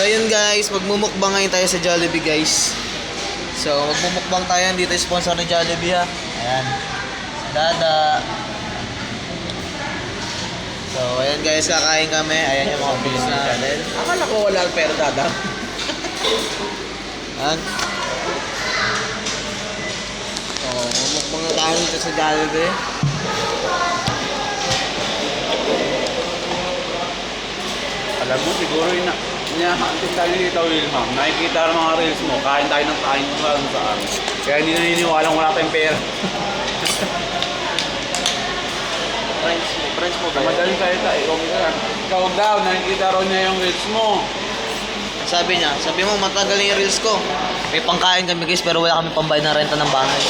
So yun guys, magmumukbang ngayon tayo sa Jollibee guys. So magmumukbang tayo, dito sponsor ng Jollibee ha. Ayan. Dada. So ayan guys, kakain kami. Ayan yung mga bills natin. Akala ko wala pero dada. Ayan. So magmumukbang na tayo dito sa Jollibee. Alam mo, siguro inahantin tayo dito, Wilhelm. Nakikita ang mga reels mo, kain tayo ng kain mo saan. Kaya hindi naniniwalang wala tayong pera. Friends mo ba? Madaling salita, ikaw daw, nakikita rin niya yung reels mo. Sabi niya, sabi mo matagal yung reels ko. May pangkain kami guys pero wala kami pambayad ng renta ng bahay.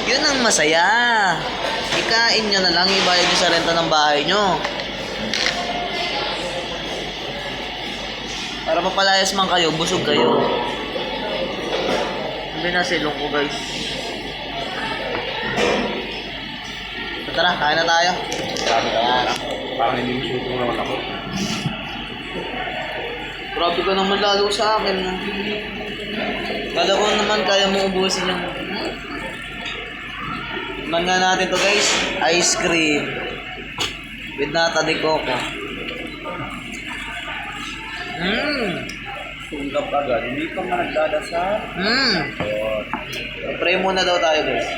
Yun ang masaya. Ikain nyo na lang, ibayad nyo sa renta ng bahay nyo. Para mapalayas man kayo, busog kayo. Hindi na silong ko guys. So, tara, kain na tayo. Sabi ka na, parang hindi mo sutong naman ako. Grabe ka naman lalo sa akin. Kala ko naman kaya mo ubusin yung... Man nga natin to guys, ice cream. With nata de coco. Sunggap agad, hindi pa nga nagdadasal. Pray muna daw tayo guys.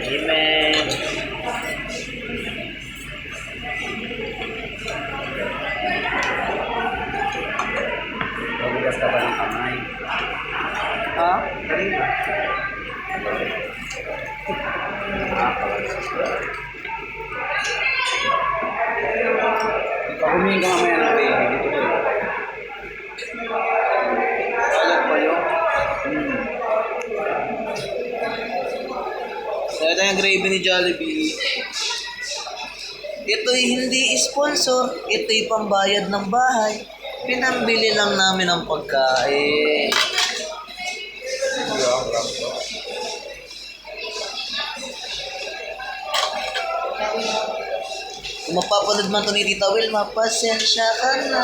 Amen. Magugas ka ba ng kamay? Ha? Galing ba? Pag humingi ka mamaya ng baby, dito ko yun. Alam ba yun? So ito yung gravy ni Jollibee. Ito'y hindi sponsor. Ito'y pambayad ng bahay. Pinambili lang namin ang pagkain. Kung mapapanood man ito ni Tita Wilma, pasensya ka na.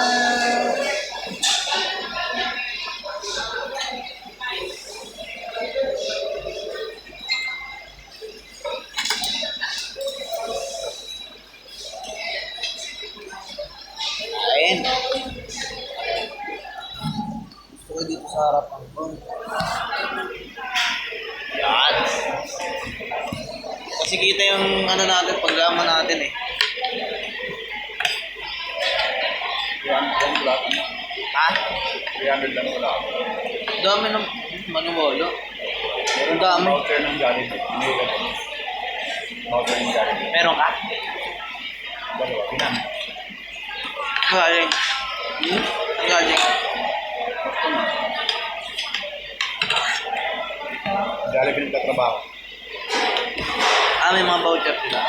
Kain. Gusto ko dito sa harapan ko. Yan. Kasi kita yung ano natin, paglaman natin eh. Ha? 300 lang wala ako. Dami ng manuwalo. Ang dami. Voucher ng Jollibee. Hindi ka din. Voucher ng Jollibee. Meron ka? Dalawa, ginamit. Galing. Galing. Jollibee nagtatrabaho. May mga voucher sila.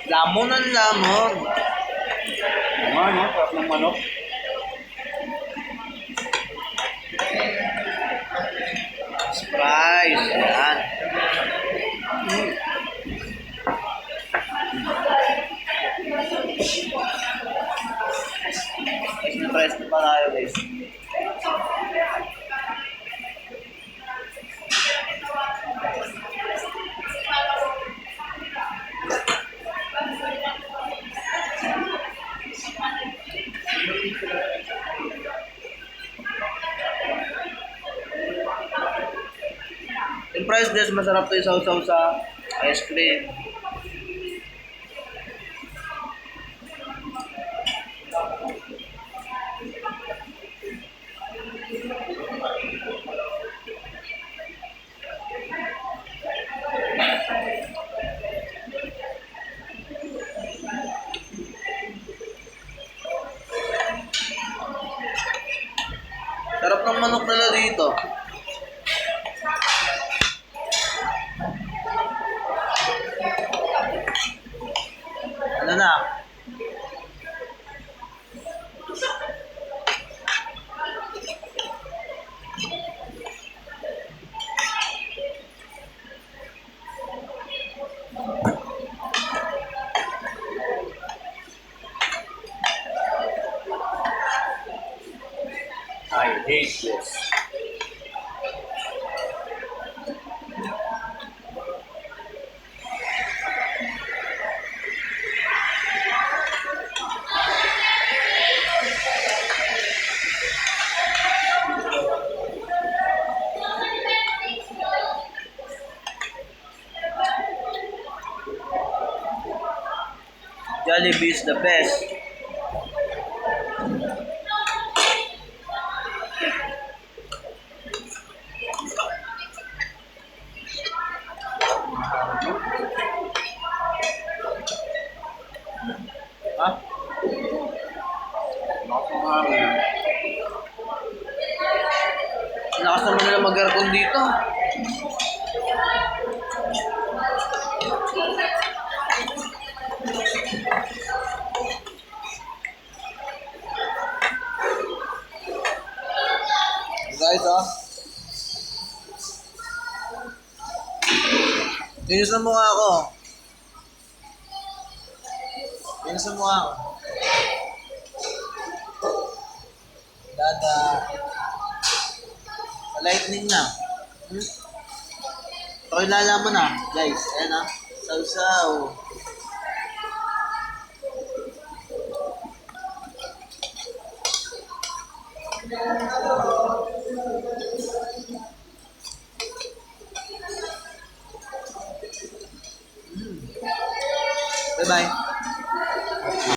Lamon ang lamon. Ano? Sarap ng manok. Surprise. Yan. Surprise na pa tayo guys. Yung price des, masarap to isaw-saw sa ice cream. rito. Ano na? I hate this. Jollibee is the best. Ha? Lakas naman nila mag-aircon dito. Guys, linis na mukha ko. Linis na mukha ko. Dada. Sa lightning na. Okay, lalaman na. Guys, ayan na. Sausaw. Bye-bye.